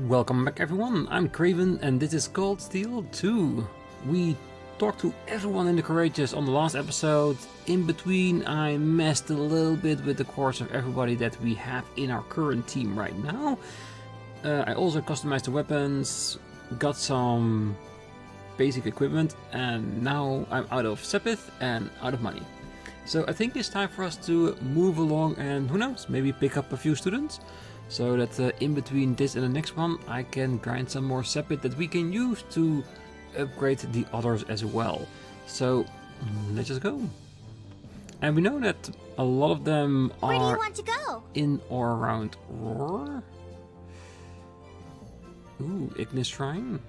Welcome back everyone, I'm Craven and this is Cold Steel 2. We talked to everyone in the Courageous on the last episode. In between I messed a little bit with the course of everybody that we have in our current team right now. I also customized the weapons, got some basic equipment, and now I'm out of Sepith and out of money. So I think it's time for us to move along and who knows, maybe pick up a few students. So that in between this and the next one I can grind some more Sepith that we can use to upgrade the others as well. So let's just go. And we know that a lot of them are Where do you want to go? In or around Roar. Ooh, Ignis Shrine.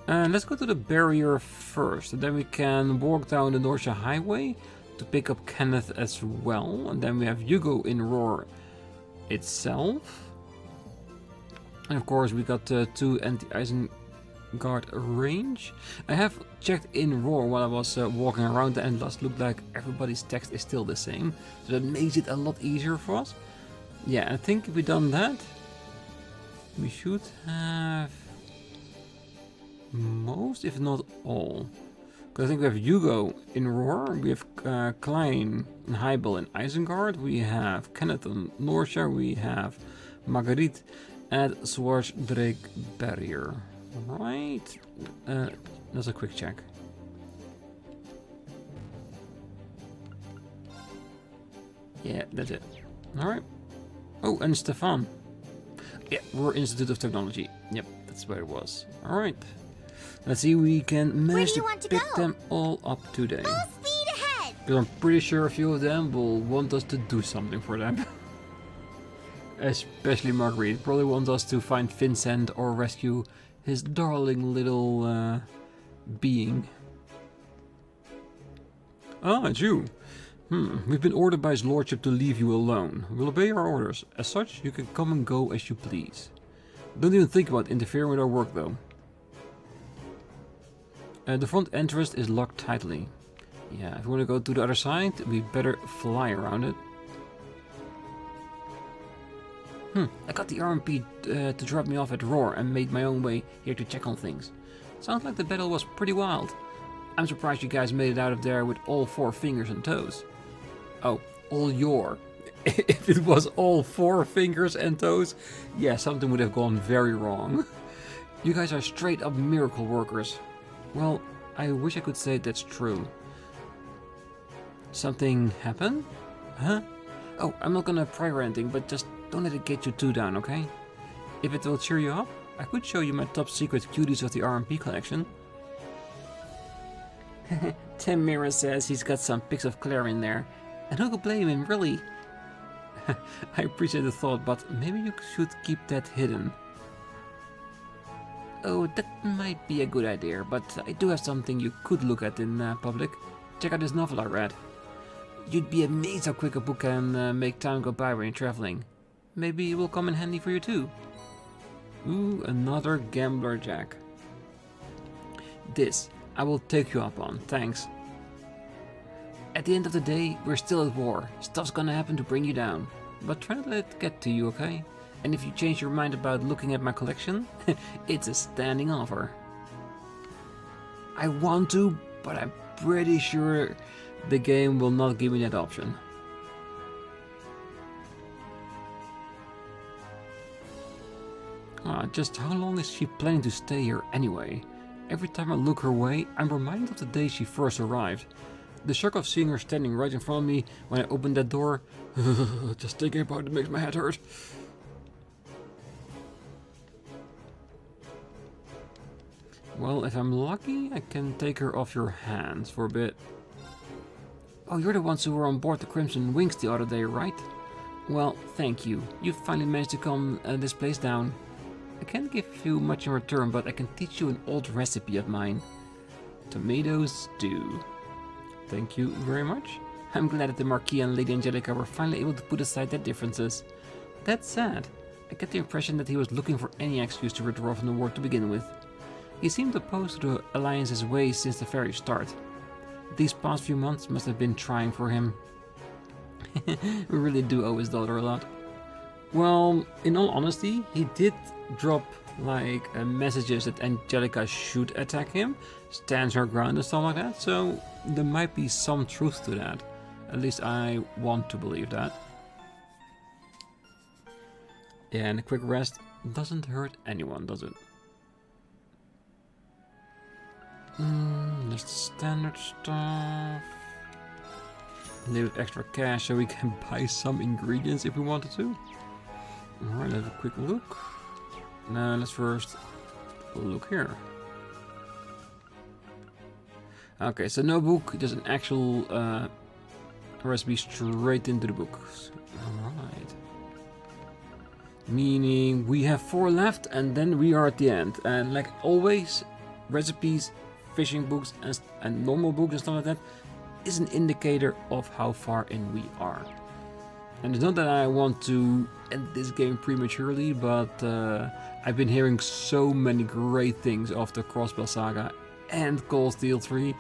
Let's go to the barrier first, and then we can walk down the Norcia Highway to pick up Kenneth as well. And then we have Hugo in Roar itself. And of course we got 2 anti-Isengard range. I have checked in Roar while I was walking around and it does look like everybody's text is still the same. So that makes it a lot easier for us. Yeah, I think if we've done that, we should have most, if not all. Because I think we have Hugo in Roar, we have Klein and Heimdallr in Isengard, we have Kenneth in Norcia, we have Marguerite at Zwaardsdrake Barrier. Right, that's a quick check. Yeah, that's it. Alright. Oh, and Stefan. Yeah, we're Institute of Technology. Yep, that's where it was. Alright. Let's see if we can manage to pick them all up today. Full speed ahead! Because I'm pretty sure a few of them will want us to do something for them. Especially Marguerite. Probably wants us to find Vincent or rescue his darling little being. Ah, it's you. We've been ordered by his lordship to leave you alone. We'll obey your orders. As such, you can come and go as you please. Don't even think about interfering with our work though. The front entrance is locked tightly. Yeah, if we want to go to the other side, we better fly around it. I got the RMP to drop me off at Roar and made my own way here to check on things. Sounds like the battle was pretty wild. I'm surprised you guys made it out of there with all 4 fingers and toes. Oh, all your. If it was all 4 fingers and toes, yeah, something would have gone very wrong. You guys are straight up miracle workers. Well, I wish I could say that's true. Something happened? Huh? Oh, I'm not gonna pry or anything, but just don't let it get you too down, okay? If it will cheer you up, I could show you my top secret cuties of the RMP collection. Tim Mira says he's got some pics of Claire in there. And who could blame him, really? I appreciate the thought, but maybe you should keep that hidden. Oh, that might be a good idea, but I do have something you could look at in public. Check out this novel I read. You'd be amazed how quick a book can make time go by when you're traveling. Maybe it will come in handy for you too. Ooh, another Gambler Jack. This, I will take you up on, thanks. At the end of the day, we're still at war. Stuff's gonna happen to bring you down. But try not to let it get to you, okay? And if you change your mind about looking at my collection, it's a standing offer. I want to, but I'm pretty sure the game will not give me that option. Just how long is she planning to stay here anyway? Every time I look her way, I'm reminded of the day she first arrived. The shock of seeing her standing right in front of me when I opened that door, just thinking about it makes my head hurt. Well, if I'm lucky, I can take her off your hands for a bit. Oh, you're the ones who were on board the Crimson Wings the other day, right? Well, thank you. You finally managed to calm this place down. I can't give you much in return, but I can teach you an old recipe of mine. Tomato stew. Thank you very much. I'm glad that the Marquis and Lady Angelica were finally able to put aside their differences. That's sad. I get the impression that he was looking for any excuse to withdraw from the war to begin with. He seemed opposed to the Alliance's ways since the very start. These past few months must have been trying for him. We really do owe his daughter a lot. Well, in all honesty, he did drop like messages that Angelica should attack him, stands her ground and stuff like that, so there might be some truth to that. At least I want to believe that. Yeah, and a quick rest doesn't hurt anyone, does it? Just standard stuff. Leave extra cash so we can buy some ingredients if we wanted to. Alright, let's have a quick look. Now let's first look here. Okay, so no book, just an actual recipe straight into the book. Alright. Meaning we have 4 left and then we are at the end. And like always, recipes, fishing books and normal books and stuff like that is an indicator of how far in we are. And it's not that I want to end this game prematurely, but I've been hearing so many great things after Crossbell Saga and Cold Steel 3.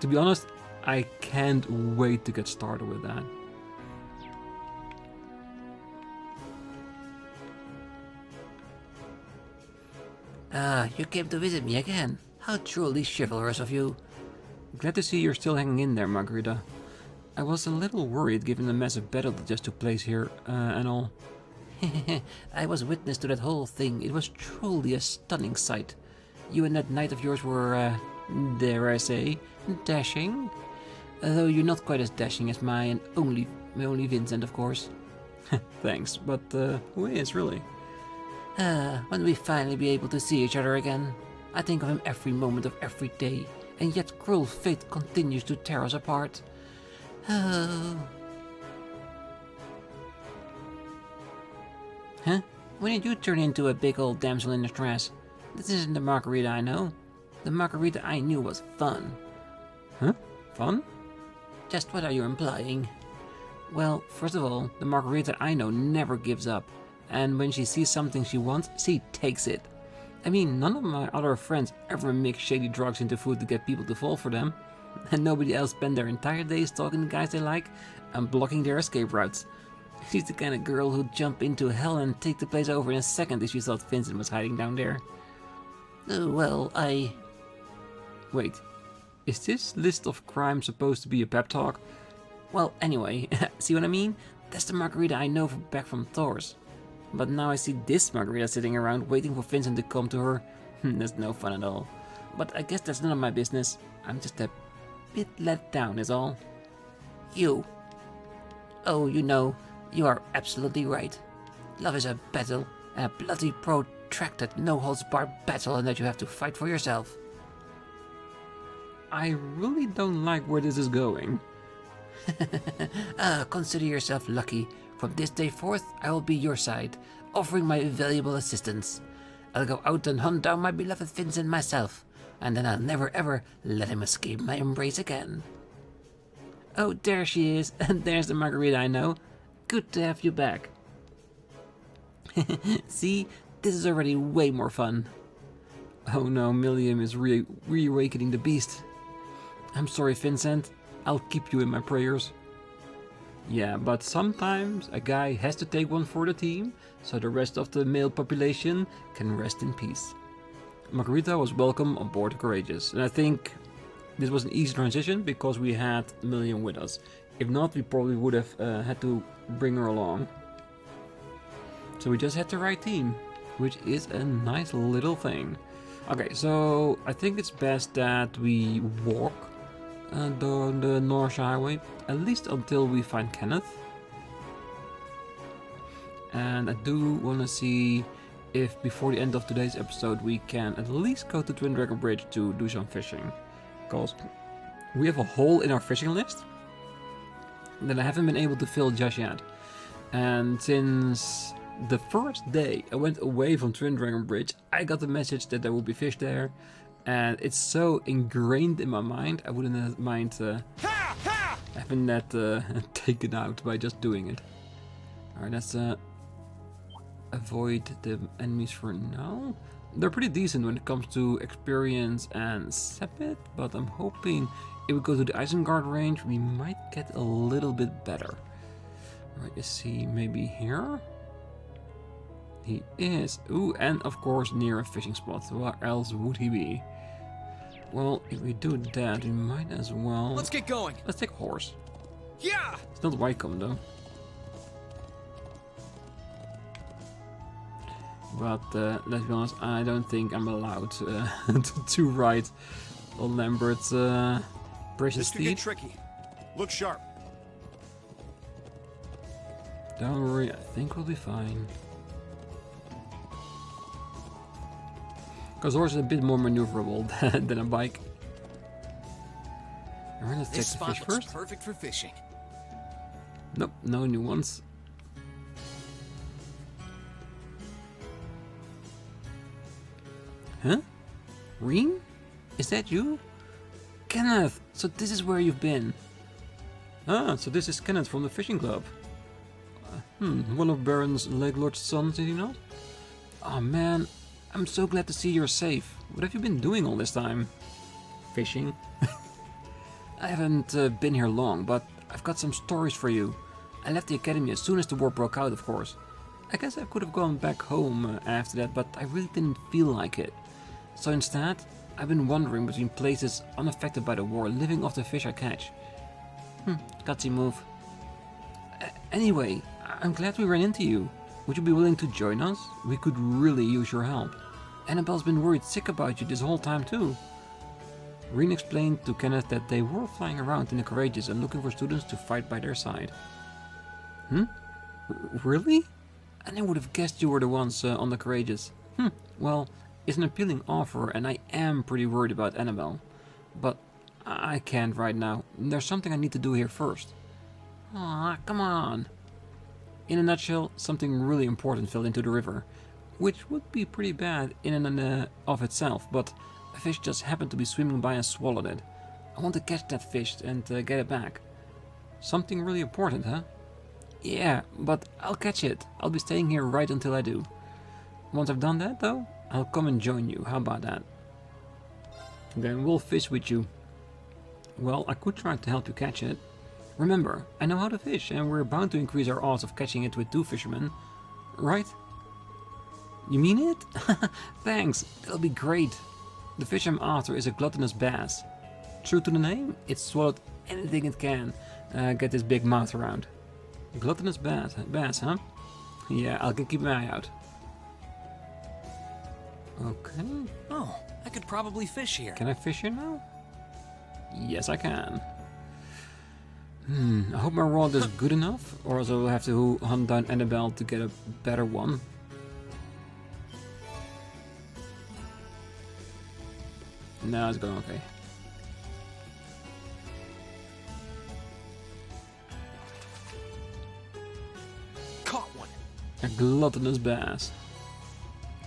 To be honest, I can't wait to get started with that. Ah, you came to visit me again. How truly chivalrous of you. Glad to see you're still hanging in there, Margarita. I was a little worried given the massive battle that just took place here and all. I was witness to that whole thing. It was truly a stunning sight. You and that knight of yours were, dare I say, dashing. Though you're not quite as dashing as my only Vincent, of course. Thanks, but who is really? When we finally be able to see each other again. I think of him every moment of every day, and yet cruel fate continues to tear us apart. Oh. Huh? When did you turn into a big old damsel in distress? This isn't the Margarita I know. The Margarita I knew was fun. Huh? Fun? Just what are you implying? Well, first of all, the Margarita I know never gives up. And when she sees something she wants, she takes it. I mean, none of my other friends ever mix shady drugs into food to get people to fall for them. And nobody else spend their entire days stalking the guys they like and blocking their escape routes. She's the kind of girl who'd jump into hell and take the place over in a second if she thought Vincent was hiding down there. Oh, well, Wait, is this list of crimes supposed to be a pep talk? Well, anyway, see what I mean? That's the Margarita I know back from Thor's. But now I see this Margarita sitting around waiting for Vincent to come to her. That's no fun at all. But I guess that's none of my business. I'm just a bit let down is all. You. Oh, you know, you are absolutely right. Love is a battle, a bloody protracted, no-holds-barred battle, and that you have to fight for yourself. I really don't like where this is going. Consider yourself lucky. From this day forth, I will be your side, offering my valuable assistance. I'll go out and hunt down my beloved Vincent myself, and then I'll never ever let him escape my embrace again. Oh, there she is, and there's the Margarita I know. Good to have you back. See, this is already way more fun. Oh no, Milliam is reawakening the beast. I'm sorry, Vincent. I'll keep you in my prayers. Yeah, but sometimes a guy has to take one for the team, so the rest of the male population can rest in peace. Margarita was welcome on board the Courageous, and I think this was an easy transition because we had Milliam with us. If not, we probably would have had to bring her along. So we just had the right team, which is a nice little thing. Okay, so I think it's best that we walk down the North Highway, at least until we find Kenneth. And I do want to see if before the end of today's episode we can at least go to Twin Dragon Bridge to do some fishing. Because we have a hole in our fishing list that I haven't been able to fill just yet. And since the first day I went away from Twin Dragon Bridge, I got the message that there would be fish there. And it's so ingrained in my mind, I wouldn't mind having that taken out by just doing it. Alright, let's avoid the enemies for now. They're pretty decent when it comes to experience and Sepit, but I'm hoping if we go to the Isengard range, we might get a little bit better. Alright, let's see, maybe here? He is. Ooh, and of course near a fishing spot. Where else would he be? Well, if we do that, we might as well... Let's get going. Let's take a horse. Yeah. It's not Wycombe though. But let's be honest, I don't think I'm allowed to ride on Lambert's precious This could get steed. tricky. Look sharp. Don't worry, I think we'll be fine. Because horse is a bit more maneuverable than a bike. Alright, let's take This the spot fish looks first. perfect for fishing. Nope, no new ones. Huh? Rean? Is that you? Kenneth! So this is where you've been. Ah, so this is Kenneth from the fishing club. One of Baron's Leglord's sons, did he not? Oh man, I'm so glad to see you're safe. What have you been doing all this time? Fishing? I haven't been here long, but I've got some stories for you. I left the academy as soon as the war broke out, of course. I guess I could have gone back home after that, but I really didn't feel like it. So instead, I've been wandering between places unaffected by the war, living off the fish I catch. Gutsy move. Anyway, I'm glad we ran into you. Would you be willing to join us? We could really use your help. Annabelle's been worried sick about you this whole time too. Rean explained to Kenneth that they were flying around in the Courageous and looking for students to fight by their side. Really? I never would have guessed you were the ones on the Courageous. Well, it's an appealing offer and I am pretty worried about Annabelle. But I can't right now. There's something I need to do here first. Aw, come on. In a nutshell, something really important fell into the river, which would be pretty bad in and of itself, but a fish just happened to be swimming by and swallowed it. I want to catch that fish and get it back. Something really important, huh? Yeah, but I'll catch it. I'll be staying here right until I do. Once I've done that, though, I'll come and join you. How about that? Then we'll fish with you. Well, I could try to help you catch it. Remember, I know how to fish, and we're bound to increase our odds of catching it with 2 fishermen. Right? You mean it? Thanks, that'll be great. The fish I'm after is a gluttonous bass. True to the name, it's swallowed anything it can get this big mouth around. Gluttonous bass, huh? Yeah, I'll keep my eye out. Okay. Oh, I could probably fish here. Can I fish here now? Yes, I can. I hope my rod is good enough, or else I'll have to hunt down Annabelle to get a better one. No, it's going okay. Caught one. A gluttonous bass.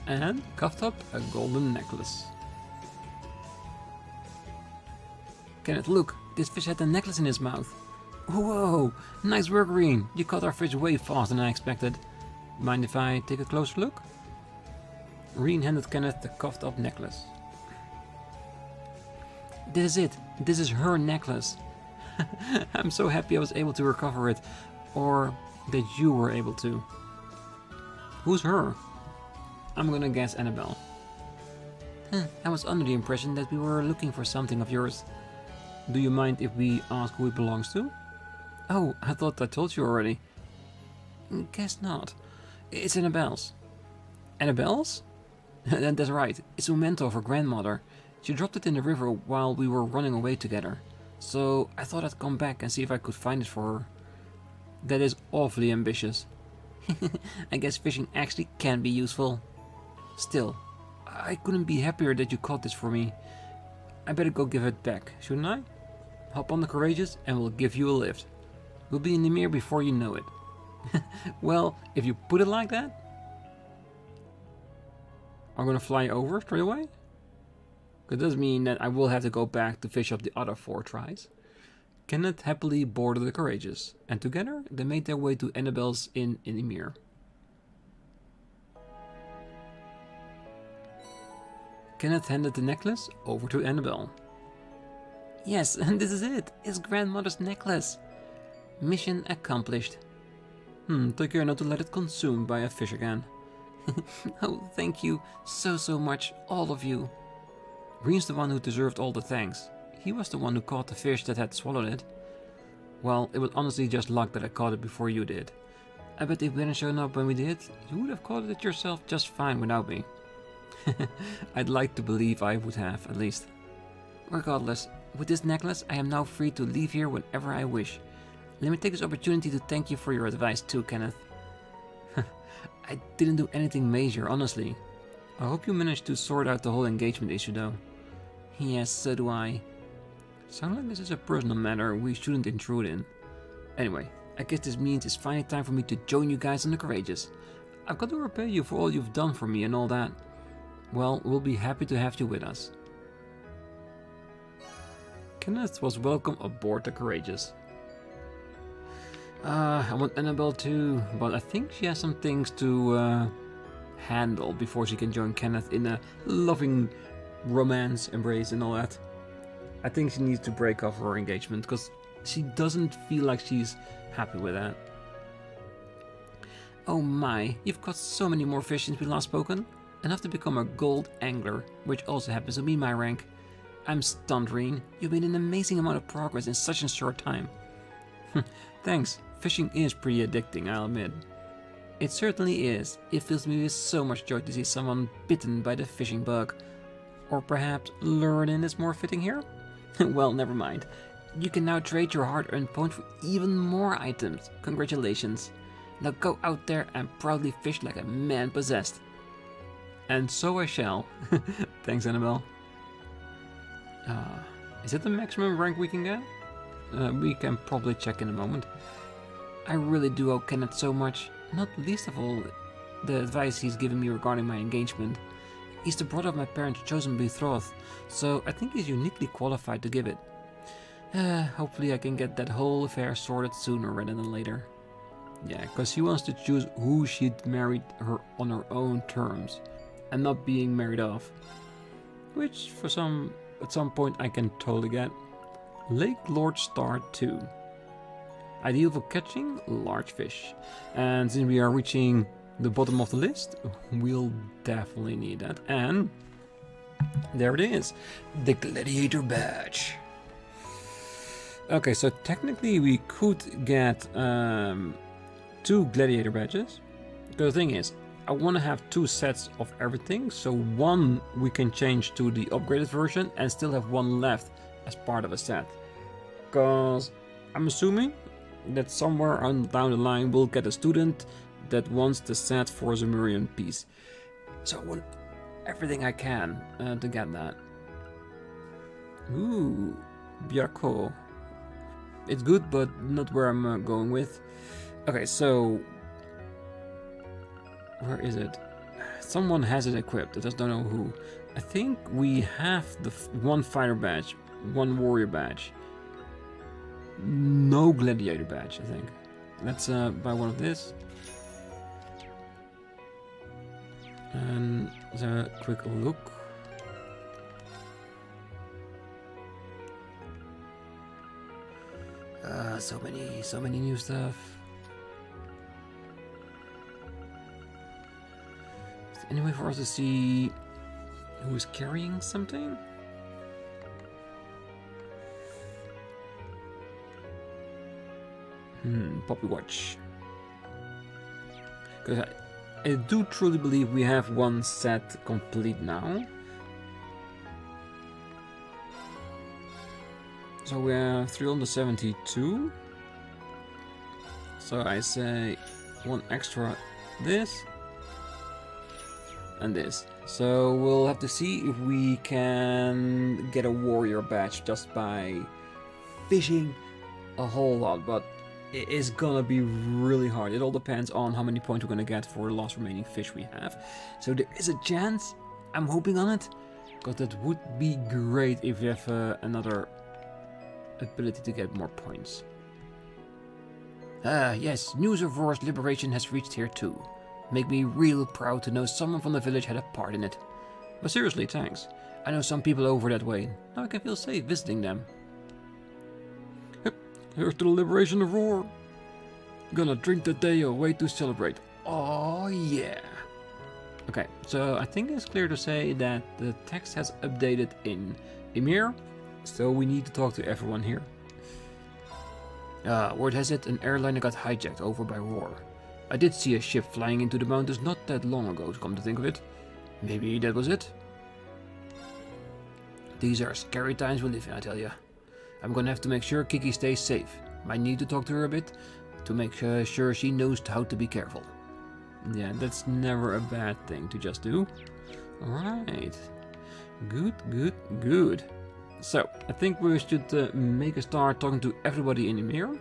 And, cuffed up, a golden necklace. Kenneth, look, this fish had a necklace in his mouth. Whoa, nice work, Rean. You caught our fish way faster than I expected. Mind if I take a closer look? Rean handed Kenneth the cuffed up necklace. This is it. This is her necklace. I'm so happy I was able to recover it. Or that you were able to. Who's her? I'm gonna guess Annabelle. I was under the impression that we were looking for something of yours. Do you mind if we ask who it belongs to? Oh, I thought I told you already. Guess not. It's Annabelle's. Annabelle's? That's right. It's a memento of her grandmother. She dropped it in the river while we were running away together. So I thought I'd come back and see if I could find it for her. That is awfully ambitious. I guess fishing actually can be useful. Still, I couldn't be happier that you caught this for me. I better go give it back, shouldn't I? Hop on the Courageous and we'll give you a lift. We'll be in the mirror before you know it. Well, if you put it like that, I'm gonna fly over straight away. That does mean that I will have to go back to fish up the other 4 tries. Kenneth happily boarded the Courageous, and together they made their way to Annabelle's inn in Ymir. Kenneth handed the necklace over to Annabelle. Yes, and this is it. It's grandmother's necklace. Mission accomplished. Take care not to let it consumed by a fish again. Oh, thank you so much, all of you. Rean's the one who deserved all the thanks. He was the one who caught the fish that had swallowed it. Well, it was honestly just luck that I caught it before you did. I bet if we hadn't shown up when we did, you would have caught it yourself just fine without me. I'd like to believe I would have, at least. Regardless, with this necklace, I am now free to leave here whenever I wish. Let me take this opportunity to thank you for your advice too, Kenneth. I didn't do anything major, honestly. I hope you managed to sort out the whole engagement issue, though. Yes, so do I. Sounds like this is a personal matter we shouldn't intrude in. Anyway, I guess this means it's finally time for me to join you guys on the Courageous. I've got to repay you for all you've done for me and all that. Well, we'll be happy to have you with us. Kenneth was welcome aboard the Courageous. I want Annabelle too, but I think she has some things to handle before she can join Kenneth in a loving romance embrace and all that. I think she needs to break off her engagement because she doesn't feel like she's happy with that. Oh my, you've caught so many more fish since we last spoken. Enough to become a gold angler, which also happens to be my rank. I'm stunned, Rean. You've made an amazing amount of progress in such a short time. Thanks. Fishing is pretty addicting, I'll admit. It certainly is. It fills me with so much joy to see someone bitten by the fishing bug. Or perhaps learning is more fitting here? Well, never mind. You can now trade your hard-earned points for even more items. Congratulations. Now go out there and proudly fish like a man possessed. And so I shall. Thanks, Annabelle. Is it the maximum rank we can get? We can probably check in a moment. I really do owe Kenneth so much, not least of all the advice he's given me regarding my engagement. He's the brother of my parents' chosen betrothed, so I think he's uniquely qualified to give it. Hopefully I can get that whole affair sorted sooner rather than later. Yeah, because he wants to choose who she'd marry her on her own terms, and not being married off. Which, at some point I can totally get. Lake Lord Star 2. Ideal for catching large fish. And since we are reaching the bottom of the list, we'll definitely need that. And there it is. The Gladiator Badge. Okay, so technically we could get 2 Gladiator Badges. The thing is, I want to have 2 sets of everything. So one we can change to the upgraded version and still have one left as part of a set. Because I'm assuming that somewhere on down the line we'll get a student that wants the set for Zemurian piece. So I want everything I can to get that. Ooh, Byako. It's good, but not where I'm going with. Okay, so where is it? Someone has it equipped. I just don't know who. I think we have the 1 fighter badge, 1 warrior badge. No gladiator badge, I think. Let's buy one of this. And let's have a quick look. So many new stuff. Is there any way for us to see who is carrying something? Poppy watch. Because I do truly believe we have 1 set complete now. So we have 372. So I say 1 extra this and this. So we'll have to see if we can get a warrior badge just by fishing a whole lot, but it is gonna be really hard. It all depends on how many points we're gonna get for the last remaining fish we have. So there is a chance. I'm hoping on it, because that would be great if we have another ability to get more points. Yes, news of Roar's liberation has reached here too. Make me real proud to know someone from the village had a part in it. But seriously, thanks. I know some people over that way. Now I can feel safe visiting them. Yep, here's to the liberation of Roar. Gonna drink the day away to celebrate. Oh yeah. Okay, so I think it's clear to say that the text has updated in Ymir, so we need to talk to everyone here. Word has it, an airliner got hijacked over by Roar. I did see a ship flying into the mountains not that long ago, to come to think of it. Maybe that was it? These are scary times we live in, I tell ya. I'm gonna have to make sure Kiki stays safe. Might need to talk to her a bit, to make sure she knows how to be careful. Yeah, that's never a bad thing to just do. Alright. Good, good, good. So, I think we should make a start talking to everybody in Ymir.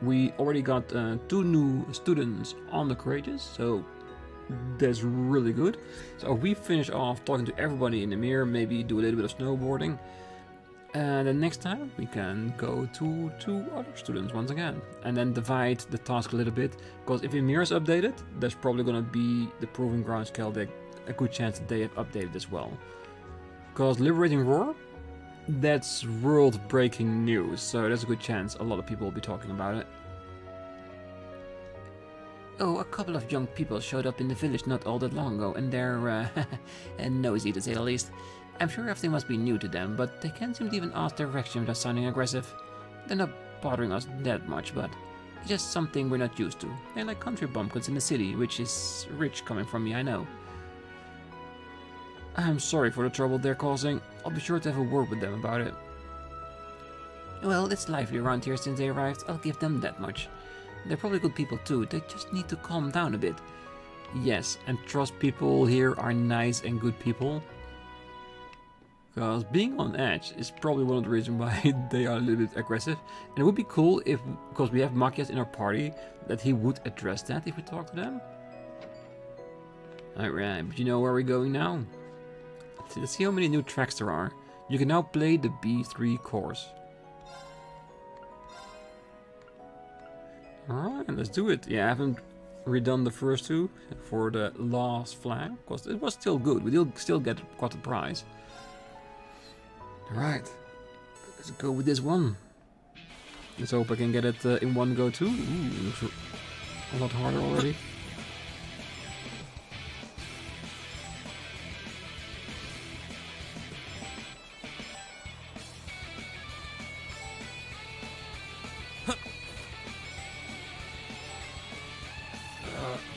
We already got 2 new students on the Courageous, so that's really good. So we finish off talking to everybody in Ymir, maybe do a little bit of snowboarding. And then next time we can go to 2 other students once again. And then divide the task a little bit, because if Ymir is updated, there's probably going to be the Proving Grounds Celtic, a good chance that they have updated as well. Because Liberating Roar, that's world-breaking news, so there's a good chance a lot of people will be talking about it. Oh, a couple of young people showed up in the village not all that long ago, and they're nosy to say the least. I'm sure everything must be new to them, but they can't seem to even ask direction without sounding aggressive. They're not bothering us that much, but it's just something we're not used to. They're like country bumpkins in the city, which is rich coming from me, I know. I'm sorry for the trouble they're causing. I'll be sure to have a word with them about it. Well, it's lively around here since they arrived, I'll give them that much. They're probably good people too, they just need to calm down a bit. Yes, and trust people here are nice and good people. Because being on edge is probably one of the reasons why they are a little bit aggressive. And it would be cool if, because we have Makias in our party, that he would address that if we talk to them. Alright, but you know where we're going now? Let's see how many new tracks there are. You can now play the B3 course. Alright, let's do it. Yeah, I haven't redone the first 2 for the last flag, because it was still good. We did still got the prize. Alright, let's go with this one. Let's hope I can get it in one go too. Ooh, looks a lot harder already.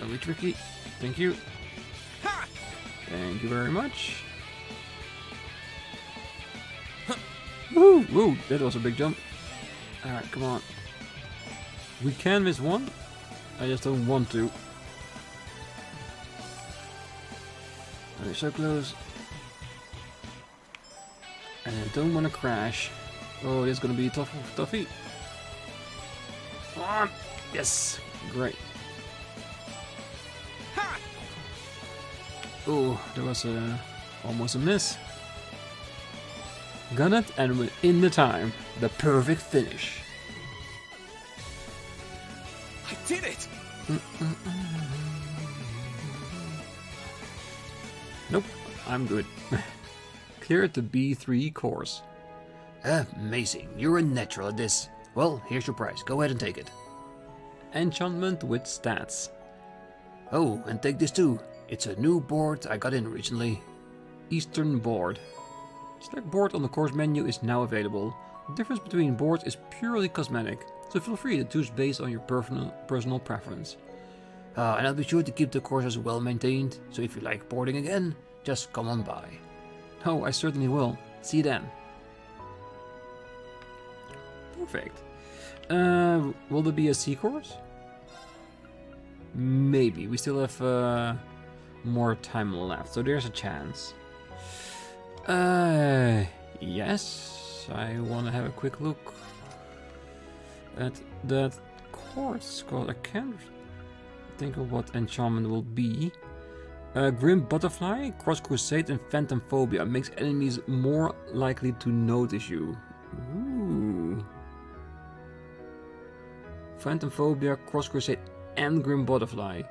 Don't be tricky. Thank you. Thank you very much. Woo! Woo! That was a big jump. Alright, come on. We can miss one. I just don't want to. We're so close. And I don't want to crash. Oh, this is going to be a toughie. Come on! Yes! Great. Oh, there was almost a miss. Got it, and we're in the time. The perfect finish. I did it! Nope, I'm good. Cleared the B3 course. Amazing, you're a natural at this. Well, here's your prize, go ahead and take it. Enchantment with stats. Oh, and take this too. It's a new board I got in recently. Eastern board. Select board on the course menu is now available. The difference between boards is purely cosmetic, so feel free to choose based on your personal preference. And I'll be sure to keep the courses well maintained, so if you like boarding again, just come on by. Oh, I certainly will. See you then. Perfect. Will there be a C course? Maybe. We still have more time left, so there's a chance. Yes. I want to have a quick look at that course, because I can't think of what enchantment will be. Grim Butterfly, Cross Crusade, and Phantom Phobia makes enemies more likely to notice you. Ooh. Phantom Phobia, Cross Crusade, and Grim Butterfly.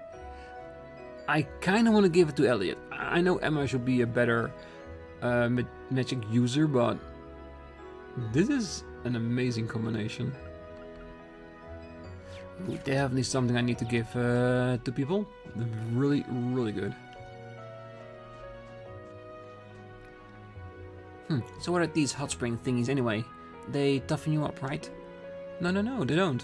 I kind of want to give it to Elliot. I know Emma should be a better magic user, but this is an amazing combination. Ooh, definitely something I need to give to people. Really, really good. So what are these hot spring thingies anyway? They toughen you up, right? No, they don't.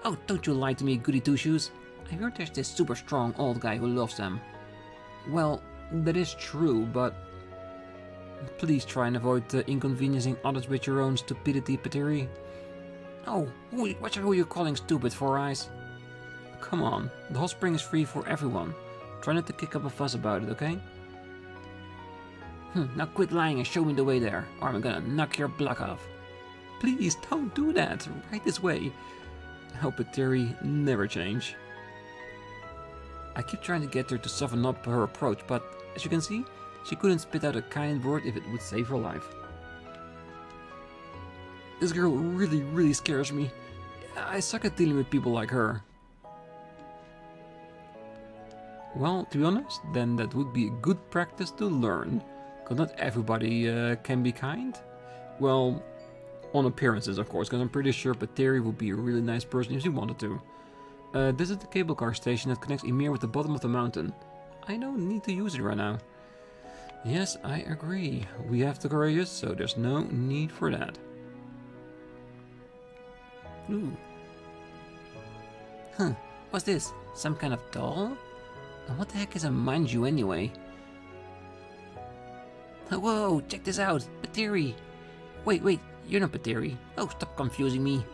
Oh, don't you lie to me, goody two-shoes. I heard there's this super strong old guy who loves them. Well, that is true, but please try and avoid inconveniencing others with your own stupidity, Pateri. Oh, what are you calling stupid, Four Eyes? Come on, the hot spring is free for everyone. Try not to kick up a fuss about it, okay? Now quit lying and show me the way there, or I'm gonna knock your block off. Please don't do that, right this way. I hope Pateri never change. I keep trying to get her to soften up her approach, but as you can see, she couldn't spit out a kind word if it would save her life. This girl really scares me. I suck at dealing with people like her. Well, to be honest, then that would be a good practice to learn. Because not everybody can be kind. Well, on appearances, of course, because I'm pretty sure Pateri would be a really nice person if she wanted to. This is the cable car station that connects Ymir with the bottom of the mountain. I don't need to use it right now. Yes, I agree. We have the courageous, so there's no need for that. Ooh. What's this? Some kind of doll? And what the heck is a manju anyway? Whoa, check this out! Pateri! Wait, you're not Pateri. Oh, stop confusing me.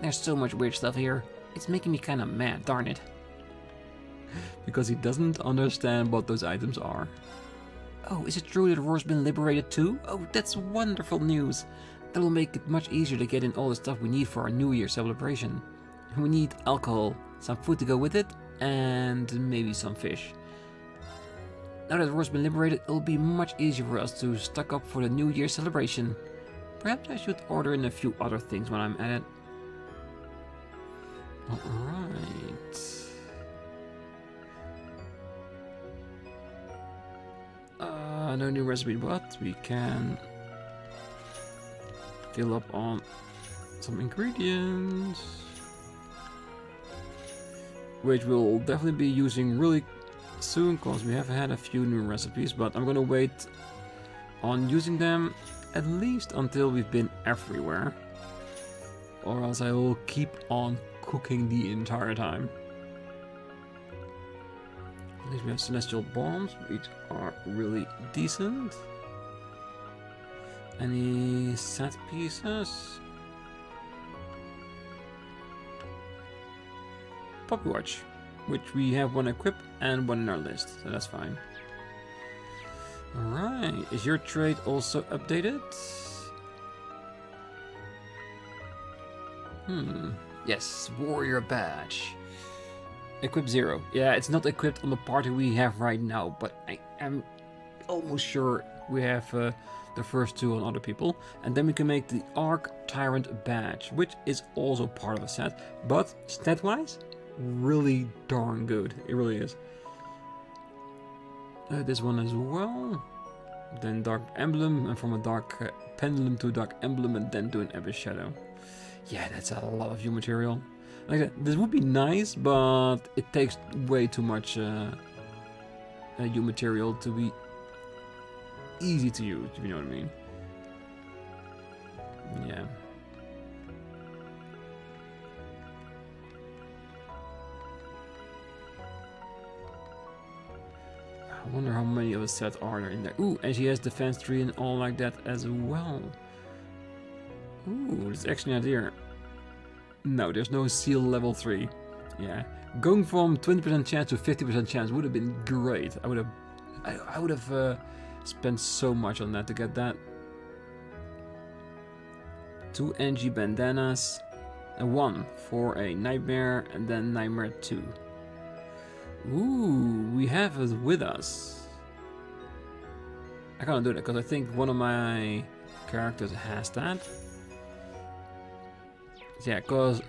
There's so much weird stuff here. It's making me kinda mad, darn it. Because he doesn't understand what those items are. Oh, is it true that Roar's been liberated too? Oh, that's wonderful news. That will make it much easier to get in all the stuff we need for our New Year celebration. We need alcohol, some food to go with it, and maybe some fish. Now that Roar's been liberated, it'll be much easier for us to stock up for the New Year celebration. Perhaps I should order in a few other things when I'm at it. Alright. No new recipe, but we can fill up on some ingredients. Which we'll definitely be using really soon, because we have had a few new recipes, but I'm gonna wait on using them at least until we've been everywhere. Or else I will keep on cooking the entire time. At least we have celestial bombs, which are really decent. Any set pieces? Poppy Watch, which we have one equipped and one in our list, so that's fine. Alright, is your trade also updated? Yes, warrior badge. Equip 0. Yeah, it's not equipped on the party we have right now, but I am almost sure we have the first two on other people. And then we can make the Arc Tyrant badge, which is also part of the set, but stat-wise, really darn good. It really is. This one as well. Then Dark Emblem, and from a Dark Pendulum to Dark Emblem, and then to an Abyss Shadow. Yeah, that's a lot of new material. Like I said, this would be nice, but it takes way too much new material to be easy to use, if you know what I mean. Yeah. I wonder how many of the sets are there in there. Ooh, and she has defense 3 and all like that as well. Ooh, that's actually not here. No, there's no seal level 3. Yeah, going from 20% chance to 50% chance would have been great. I would have spent so much on that to get that. 2 NG bandanas, and 1 for a nightmare, and then nightmare 2. Ooh, we have it with us. I can't do that because I think one of my characters has that. Yeah, because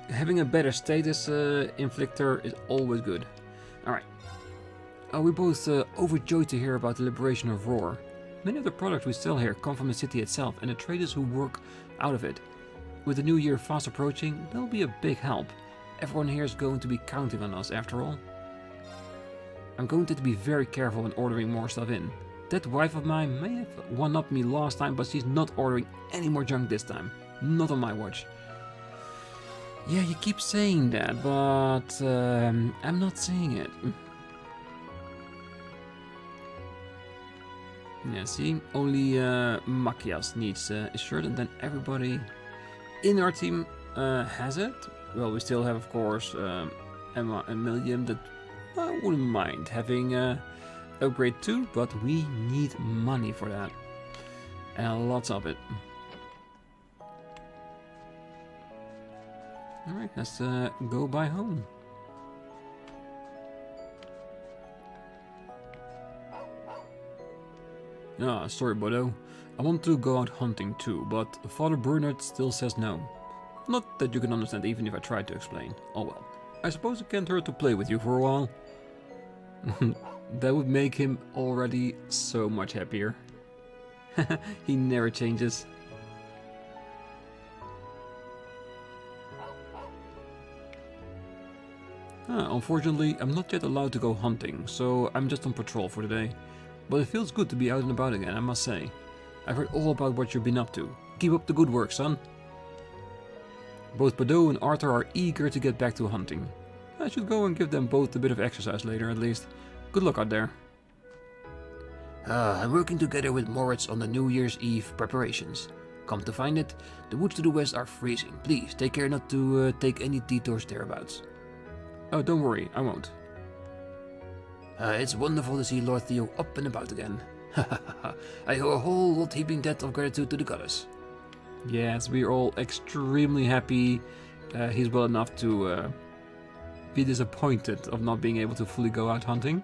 having a better status inflictor is always good. Alright. We're both overjoyed to hear about the liberation of Roar. Many of the products we sell here come from the city itself and the traders who work out of it. With the new year fast approaching, that'll be a big help. Everyone here is going to be counting on us after all. I'm going to be very careful when ordering more stuff in. That wife of mine may have one-upped me last time, but she's not ordering any more junk this time. Not on my watch. Yeah, you keep saying that, but I'm not seeing it. Yeah, see, only Makias needs a shirt, and then everybody in our team has it. Well, we still have, of course, Emma and Milliam that I wouldn't mind having upgrade too, but we need money for that, and lots of it. Alright, let's go by home. Ah, sorry Bodo. I want to go out hunting too, but Father Bernard still says no. Not that you can understand even if I try to explain. Oh well. I suppose it can't hurt to play with you for a while. That would make him already so much happier. He never changes. Unfortunately, I'm not yet allowed to go hunting, so I'm just on patrol for today. But it feels good to be out and about again, I must say. I've heard all about what you've been up to. Keep up the good work, son. Both Bado and Arthur are eager to get back to hunting. I should go and give them both a bit of exercise later, at least. Good luck out there. I'm working together with Moritz on the New Year's Eve preparations. Come to find it, the woods to the west are freezing. Please, take care not to take any detours thereabouts. Oh, don't worry, I won't. It's wonderful to see Lord Theo up and about again. I owe a whole lot heaping debt of gratitude to the goddess. Yes, we're all extremely happy he's well enough to be disappointed of not being able to fully go out hunting.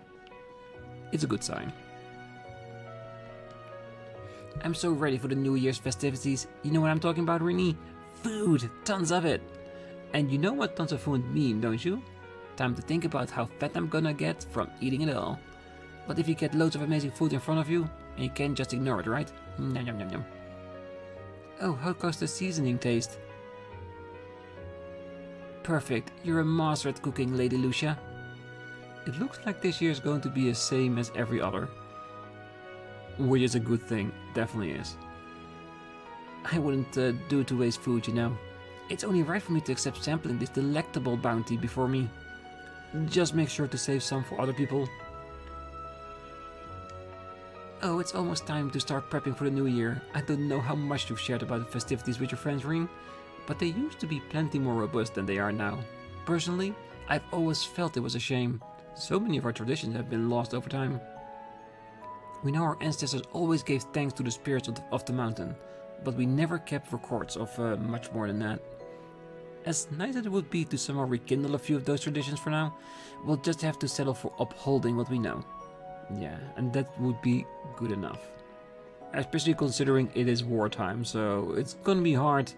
It's a good sign. I'm so ready for the New Year's festivities. You know what I'm talking about, Rean? Food! Tons of it! And you know what tons of food mean, don't you? Time to think about how fat I'm gonna get from eating it all. But if you get loads of amazing food in front of you, and you can't just ignore it, right? Yum yum yum yum. Oh, how goes the seasoning taste? Perfect, you're a master at cooking, Lady Lucia. It looks like this year is going to be the same as every other. Which is a good thing, definitely is. I wouldn't do it to waste food, you know. It's only right for me to accept sampling this delectable bounty before me. Just make sure to save some for other people. Oh, it's almost time to start prepping for the new year. I don't know how much you've shared about the festivities with your friends, Rean, but they used to be plenty more robust than they are now. Personally, I've always felt it was a shame. So many of our traditions have been lost over time. We know our ancestors always gave thanks to the spirits of the mountain, but we never kept records of much more than that. As nice as it would be to somehow rekindle a few of those traditions for now, we'll just have to settle for upholding what we know. Yeah, and that would be good enough. Especially considering it is wartime, so it's gonna be hard to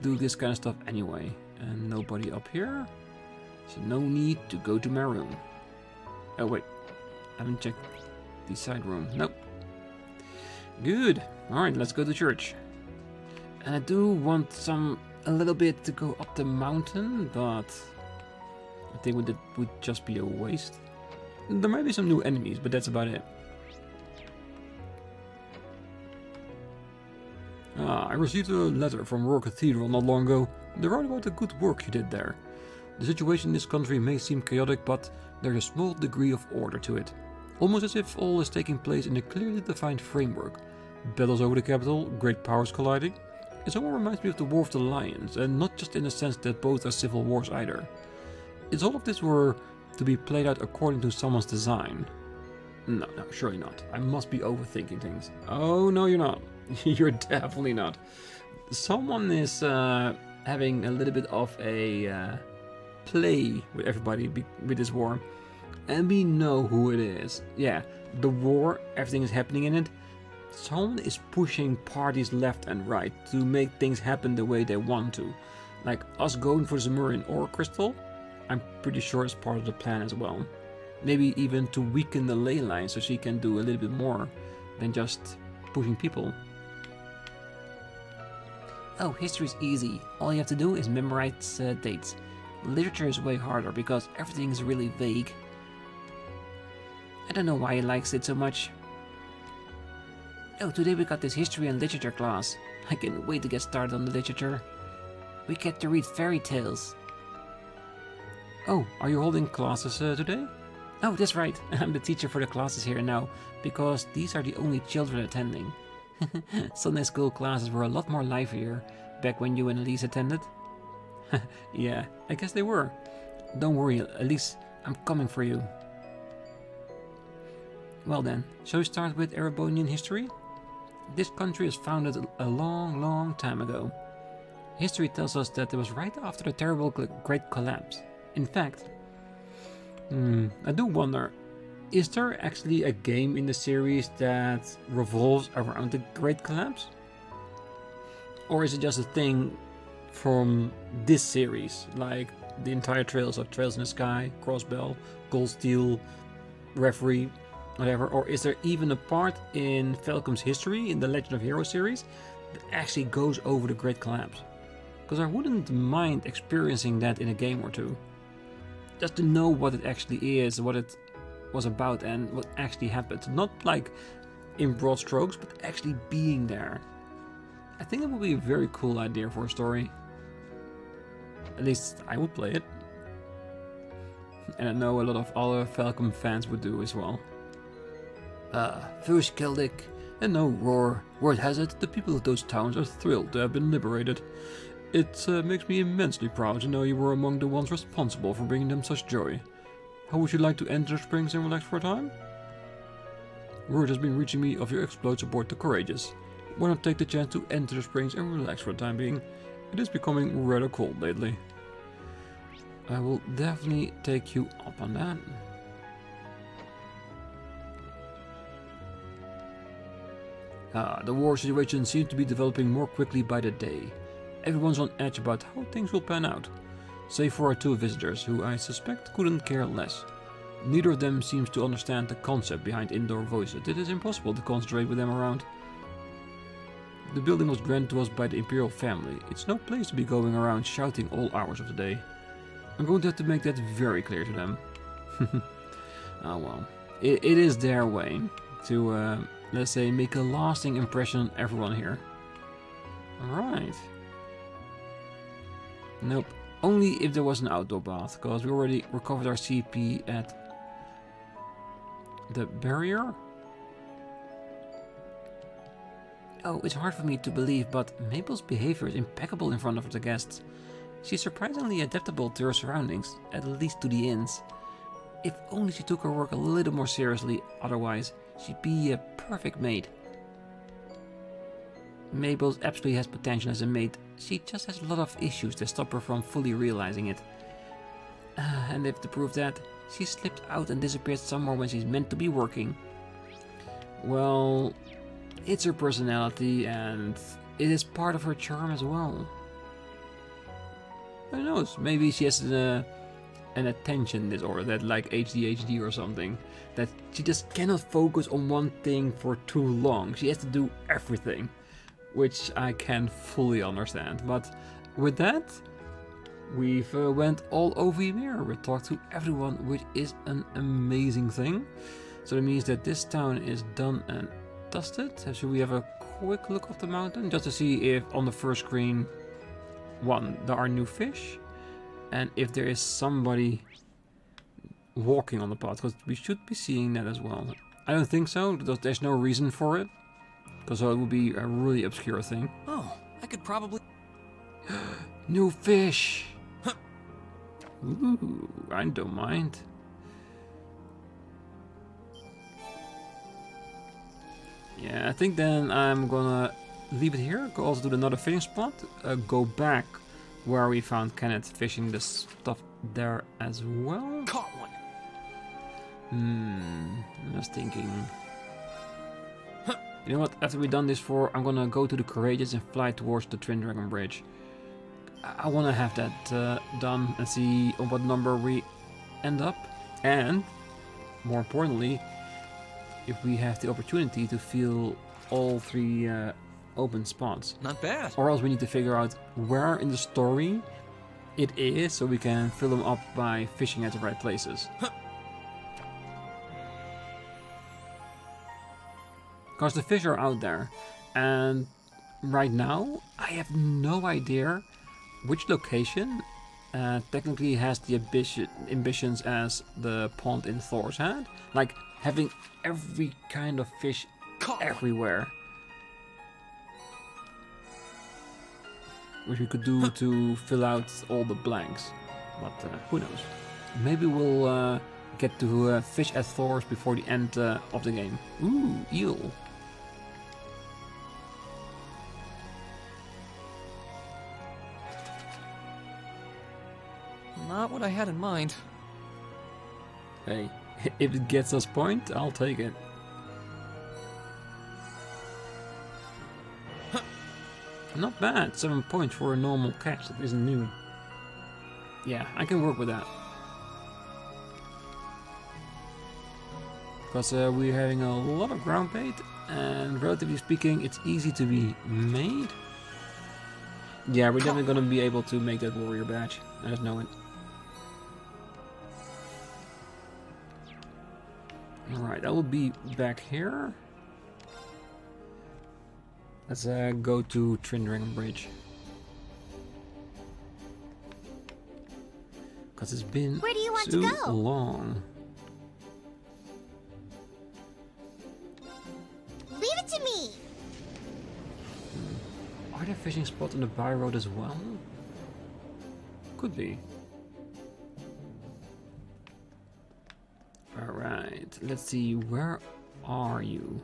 do this kind of stuff anyway. And nobody up here? So no need to go to my room. Oh wait, I haven't checked the side room. Nope. Good. Alright, let's go to church. And I do want a little bit to go up the mountain, but I think that would just be a waste. There might be some new enemies, but that's about it. I received a letter from Roar Cathedral not long ago. They wrote about the good work you did there. The situation in this country may seem chaotic, but there's a small degree of order to it. Almost as if all is taking place in a clearly defined framework. Battles over the capital, great powers colliding. It somewhat reminds me of the War of the Lions, and not just in the sense that both are civil wars either. If all of this were to be played out according to someone's design. No, surely not. I must be overthinking things. Oh, no, you're not. You're definitely not. Someone is having a little bit of a play with everybody with this war. And we know who it is. Yeah, the war, everything is happening in it. Someone is pushing parties left and right to make things happen the way they want to. Like us going for the Zemurian ore crystal, I'm pretty sure it's part of the plan as well. Maybe even to weaken the ley line so she can do a little bit more than just pushing people. Oh, history's easy. All you have to do is memorize dates. Literature is way harder because everything is really vague. I don't know why he likes it so much. Oh, today we got this history and literature class. I can't wait to get started on the literature. We get to read fairy tales. Oh, are you holding classes today? Oh, that's right. I'm the teacher for the classes here now, because these are the only children attending. Sunday school classes were a lot more livelier back when you and Elise attended. Yeah, I guess they were. Don't worry, Elise, I'm coming for you. Well then, shall we start with Erebonian history? This country was founded a long, long time ago. History tells us that it was right after the terrible Great Collapse. In fact, I do wonder, is there actually a game in the series that revolves around the Great Collapse? Or is it just a thing from this series, like the entire Trails of Trails in the Sky, Crossbell, Gold Steel, Referee, whatever? Or is there even a part in Falcom's history in the Legend of Heroes series that actually goes over the Great Collapse? Because I wouldn't mind experiencing that in a game or two. Just to know what it actually is, what it was about and what actually happened. Not like in broad strokes, but actually being there. I think it would be a very cool idea for a story. At least I would play it. And I know a lot of other Falcom fans would do as well. First Celtic, And no roar. Word has it, the people of those towns are thrilled to have been liberated. It makes me immensely proud to know you were among the ones responsible for bringing them such joy. How would you like to enter the springs and relax for a time? Word has been reaching me of your exploits aboard the Courageous. Why not take the chance to enter the springs and relax for the time being? It is becoming rather cold lately. I will definitely take you up on that. The war situation seems to be developing more quickly by the day. Everyone's on edge about how things will pan out, save for our two visitors, who I suspect couldn't care less. Neither of them seems to understand the concept behind indoor voices. It is impossible to concentrate with them around. The building was granted to us by the Imperial family. It's no place to be going around shouting all hours of the day. I'm going to have to make that very clear to them. Oh well. It is their way to, let's say, make a lasting impression on everyone here. Alright. Nope. Only if there was an outdoor bath, because we already recovered our CP at the barrier. Oh, it's hard for me to believe, but Mabel's behavior is impeccable in front of the guests. She's surprisingly adaptable to her surroundings, at least to the inns. If only she took her work a little more seriously, otherwise she'd be a perfect maid. Mabel absolutely has potential as a maid. She just has a lot of issues that stop her from fully realizing it. And if to prove that, she slipped out and disappeared somewhere when she's meant to be working. Well, it's her personality and it is part of her charm as well. Who knows, maybe she has an attention disorder, that like ADHD or something. That she just cannot focus on one thing for too long. She has to do everything. Which I can fully understand. But with that, we've went all over Ymir. We talked to everyone, which is an amazing thing. So that means that this town is done and dusted. Should we have a quick look of the mountain just to see if on the first screen, one, there are new fish, and if there is somebody walking on the path, because we should be seeing that as well. I don't think so, because there's no reason for it. Because it would be a really obscure thing. Oh, I could probably... New fish! Ooh, I don't mind. Yeah, I think then I'm gonna leave it here. Go also do another fishing spot. Go back where we found Kenneth fishing the stuff there as well. Caught one! I was thinking... You know what, after we've done this I'm gonna go to the Courageous and fly towards the Twin Dragon Bridge. I wanna have that done and see on what number we end up. And, more importantly, if we have the opportunity to fill all three open spots. Not bad. Or else we need to figure out where in the story it is, so we can fill them up by fishing at the right places. Because the fish are out there. And right now, I have no idea which location technically has the ambitions as the pond in Thor's hand. Like having every kind of fish everywhere. Which we could do to fill out all the blanks. But who knows. Maybe we'll get to fish at Thor's before the end of the game. Ooh, eel. Not what I had in mind. Hey, if it gets us point, I'll take it. Not bad, 7 points for a normal catch that isn't new. Yeah, I can work with that. Because we're having a lot of ground bait, and relatively speaking, it's easy to be made. Yeah, we're definitely gonna be able to make that warrior badge. I just know it. Alright, I will be back here. Let's go to Twin Dragon Bridge. Because it's been Where do you want so to go? long. Leave it to me. Are there fishing spots on the by road as well? Could be. Alright, let's see, where are you?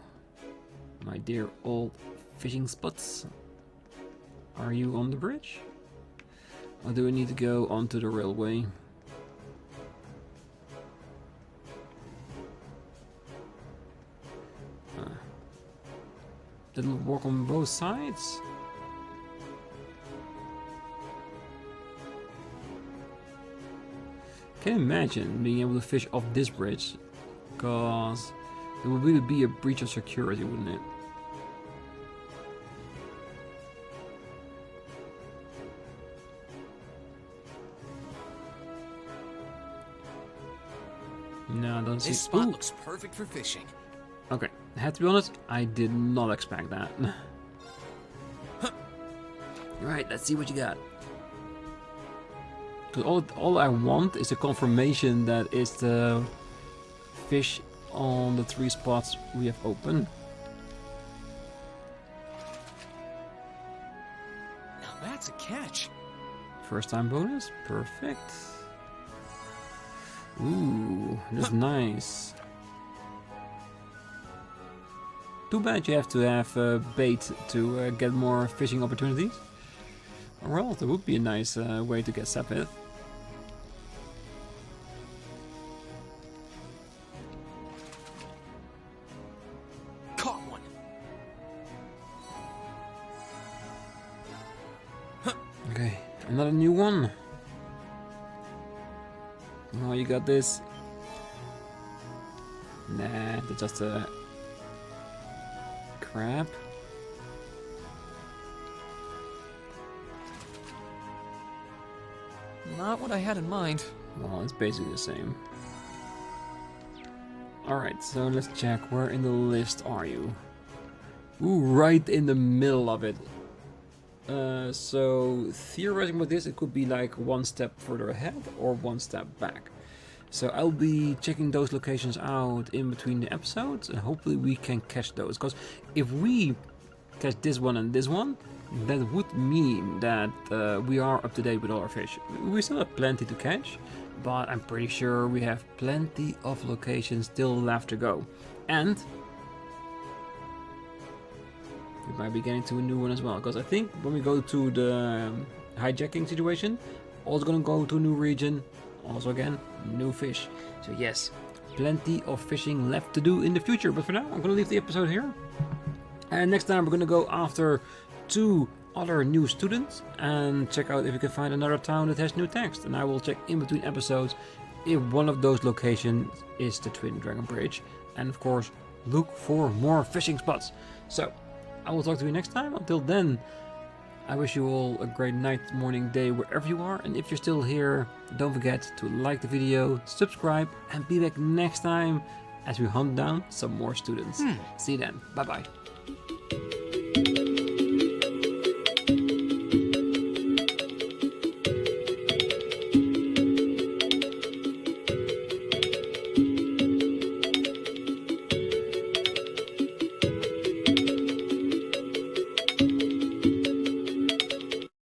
My dear old fishing spots. Are you on the bridge? Or do we need to go onto the railway? Did it work on both sides? Can you imagine being able to fish off this bridge? Because it would really be a breach of security, wouldn't it? No, I don't see. This spot Ooh. looks perfect for fishing. Okay, I have to be honest, I did not expect that. Right, let's see what you got. Because all I want is a confirmation that it's the fish on the 3 spots we have open. Now that's a catch. First time bonus, perfect. Ooh, that's nice. Too bad you have to have bait to get more fishing opportunities. Well, that would be a nice way to get sapphire. Caught one. Okay, another new one. Oh, you got this. Nah, that's just a crab. Not what I had in mind. Well, it's basically the same. Alright, so let's check. Where in the list are you? Ooh, right in the middle of it. So theorizing with this, it could be like 1 step further ahead or 1 step back. So I'll be checking those locations out in between the episodes, and hopefully we can catch those. Because if we catch this one and this one, that would mean that we are up to date with all our fish. We still have plenty to catch, but I'm pretty sure we have plenty of locations still left to go. And we might be getting to a new one as well, because I think when we go to the hijacking situation, also gonna go to a new region, also again, new fish. So yes, plenty of fishing left to do in the future, but for now I'm gonna leave the episode here. And next time we're gonna go after 2 other new students and check out if we can find another town that has new text. And I will check in between episodes if one of those locations is the Twin Dragon Bridge. And of course, look for more fishing spots. So I will talk to you next time. Until then, I wish you all a great night, morning, day, wherever you are. And if you're still here, don't forget to like the video, subscribe, and be back next time as we hunt down some more students. See you then. Bye bye.